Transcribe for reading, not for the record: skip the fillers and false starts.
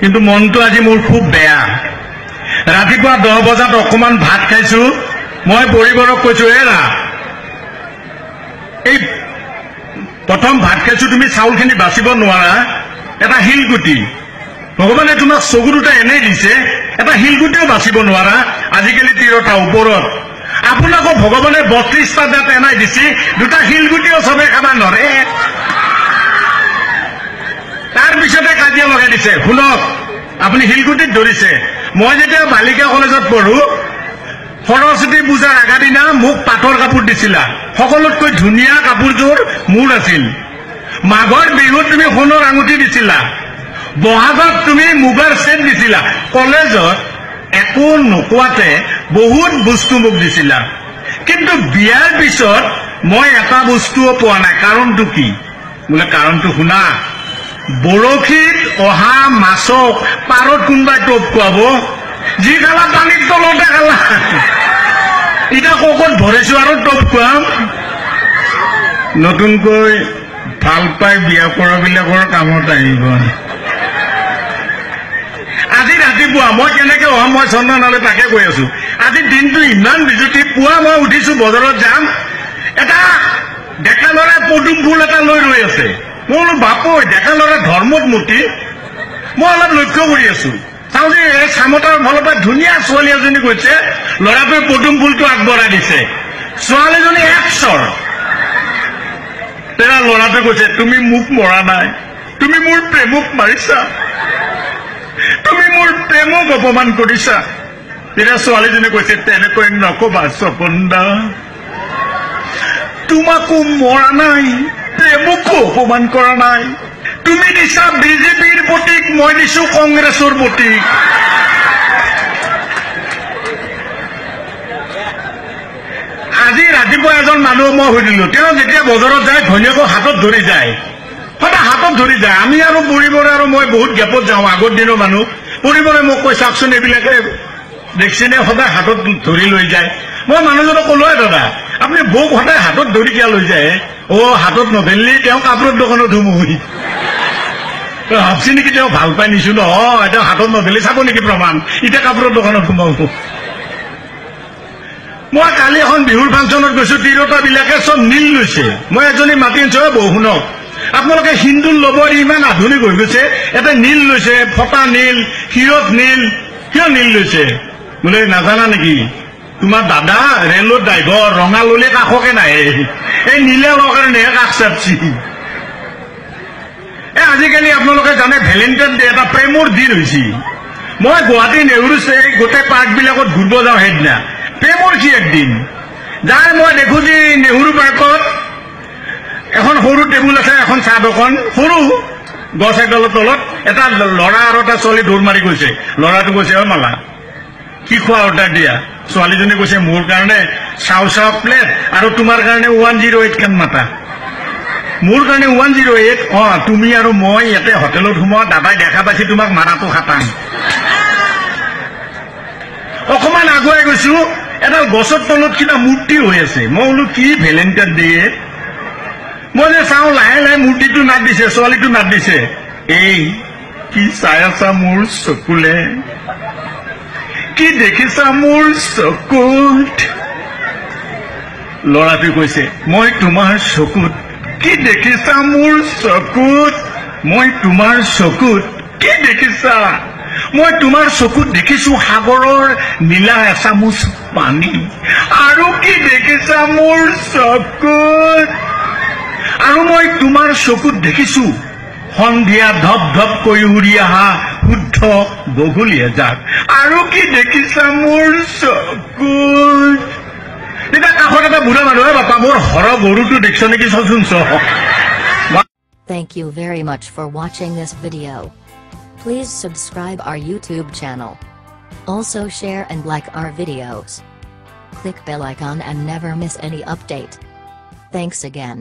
কিন্তু মনটো আজি মোৰ খুব বেয়া ৰাতিপুৱা 10 বজাত অকমান ভাত খাইছো মই পৰিবাৰক কৈছো এৰা এই প্ৰথম ভাত খাইছো তুমি চাউলখিনি বাচিব নোৱাৰা এটা হিলগুটি ভগৱানে তোমাক চকু দুটা এনে দিছে এটা হিলগুটিও বাচিব নোৱাৰা আজিকালি 13টা ওপৰত আপোনাকো ভগৱানে 32টা দাঁত এনাই দিছে দুটা হিলগুটিও সবে খাবা নৰে তাৰ পিছতে কাজিয়া লগাই দিছে শুনক আপুনি হিলগুটিত ধৰিছে মই যেতিয়া বালিকা কলেজত পঢ়ো সৰস্বতী পূজাৰ আগাদিনা মোক পাটৰ কাপোৰ দিছিলা সকলোতকৈ ধুনীয়া কাপোৰযোৰ মোৰ আছিল মাঘৰ বিহুত তুমি সোণৰ আঙুঠি দিছিলা বহাগত তুমি মুগাৰ সেট দিছিলা কলেজত একো নোকোৱাতে বহুত বস্তু মোক দিছিলা কিন্তু বিয়াৰ পিছত মই এটা বস্তুও পোৱা নাই কাৰণটো কি বোলে কাৰণটো শুনা বৰশীত অহা মাছক পাৰত কোনবাই টোপ খুৱাব যি খালা পানীৰ তলতে খালা এতিয়া ককত ভৰাইছো আৰু টোপ খুৱাম নতুনকৈ ভাল পাই বিয়া কৰাবিলাকৰ কামত আহিব আজি ৰাতিপুৱা মই কেনেকে হম মই চন্দনালৈ তাকে কৈ আছো আজি দিনটো ইমান বিজুতি পুৱা মই উঠিছো বজাৰত যাম এটা ডেকা ল'ৰাই পদুম ফুল এটা লৈ ৰৈ আছে মোৰ বাপু ডেকা ল'ৰা ধৰ্মত মতি মই অলপ লক্ষ্য কৰি আছো চাওঁ যে এই চামতাৰ ফালৰ পৰা ধুনীয়া ছোৱালী এজনী কৈছে ল'ৰাটোৱে পদুম ফুলটো আগবঢ়াই দিছে ছোৱালীজনী 100 তেৰা ল'ৰাটোৱে কৈছে তুমি মোক মৰা নাই তুমি মোৰ প্ৰেমক মাৰিছা তুমি মোৰ প্ৰেমক অপমান কৰিছা তেৰা ছোৱালীজনী কৈছে তেনেকৈ নকবা সপন্দা তোমাকো মৰা নাই প্ৰেমকো অপমান কৰা নাই তুমি দিছা বিজেপিৰ প্ৰতীক মই দিছো কংগ্ৰেছৰ প্ৰতীক আজি ৰাতিপুৱা এজন মানুহ মই সুধিলো তেওঁ যেতিয়া বজাৰত যায় ঘৈণীয়েকক হাতত ধৰি যায় সদায় হাতত ধৰি যায় আমি আৰু পৰিবাৰে আৰু মই বহুত গেপত যাওঁ আগৰ দিনৰ মানুহ পৰিবাৰে মোক কৈ চাওকচোন এইবিলাকে দেখছেনে সদায় হাতত ধৰি লৈ যায় মই মানুহজনক ক'লোৱে দাদা আপুনি বৌক সদায় হাতত ধৰি কিয় লৈ যায় হাতত নধৰিলে তেওঁ কাপোৰৰ দোকানত সোমোই ভাবছি নেকি তেওঁ ভাল পাই নিছো নহয় তেওঁ হাতত নধৰিলে চাব নেকি প্ৰমাণ এতিয়া কাপোৰৰ দোকানত সোমাব মই কালি এখন বিহুৰ ফাংচনত গৈছো 13টা বিলাকে চব নীল লৈছে মই এজনী মাতি আনিছো বৌ শুনক আপোনালোকে হিন্দুৰ লবৰ ইমান আধুনিক হৈ গৈছে এটা নীল লৈছে ফটা নীল শিৰত নীল কিয় নীল লৈছে বোলে নাজানা নেকি তোমাৰ দাদা ৰেলৰ ড্ৰাইভাৰ ৰঙা ললে কাষকে নাহে এই নীলে কাৰণে কাষ চাপছি আজিকালি আপোনালোকে জানে ভেলেণ্টাইন ডে এটা প্ৰেমৰ দিন হৈছে মই গুৱাহাটী নেহৰু গোটেই পাৰ্কবিলাকত ঘূৰিব যাওঁ সেইদিনা প্ৰেমৰ কি একদিন যাই মই দেখো যে নেহৰু পাৰ্কত এখন সৰু টেবুল আছে এখন চাহ দোকান সৰু গছ এডালৰ তলত এটা ল'ৰা আৰু এটা ছোৱালী দৌৰ মাৰি গৈছে ল'ৰাটো কৈছে মালা কি খোৱা অৰ্ডাৰ দিয়া ছোৱালীজনী কৈছে মোৰ কাৰণে চাও প্লেট আৰু তোমাৰ কাৰণে 108 কেন মাতা মোৰ কাৰণে 108 তুমি আৰু মই ইয়াতে হোটেলত সোমোৱা দাদাই দেখা পাইছে তোমাক মাৰাটো খাটাং অকমান আগুৱাই গৈছো এডাল গছৰ তলত কিবা মূৰ্তি হৈ আছে মই বোলো কি ভেলেণ্টাইন ডে মই যে চাওঁ লাহে লাহে মূৰ্তিটো নাট দিছে ছোৱালীটো নাট দিছে এই কি চাই আছা মোৰ চকুলে কি দেখিছা মোৰ চকুত ল'ৰাটোৱে কৈছে মই তোমাৰ চকুত কি দেখিছা মোৰ চকুত মই তোমাৰ চকুত কি দেখিছা মই তোমাৰ চকুত দেখিছো সাগৰৰ নীলা এচামুচ পানী আৰু কি দেখিছা মোৰ চকুত আৰু মই তোমাৰ চকুত দেখিছো সন্ধিয়া ধপ ধপ কৰি উৰি অহা শুদ্ধ বগলীয়া জাক আৰু কি দেখিছা মোৰ চকুত এতিয়া কাষত এটা বুঢ়া মানুহ বাপা মোৰ হৰ গৰুটো দেখিছ নেকি চোন চ Thank you very much for watching this video. Please subscribe our YouTube channel. Also share and like our videos. Click bell icon and never miss any update. Thanks again.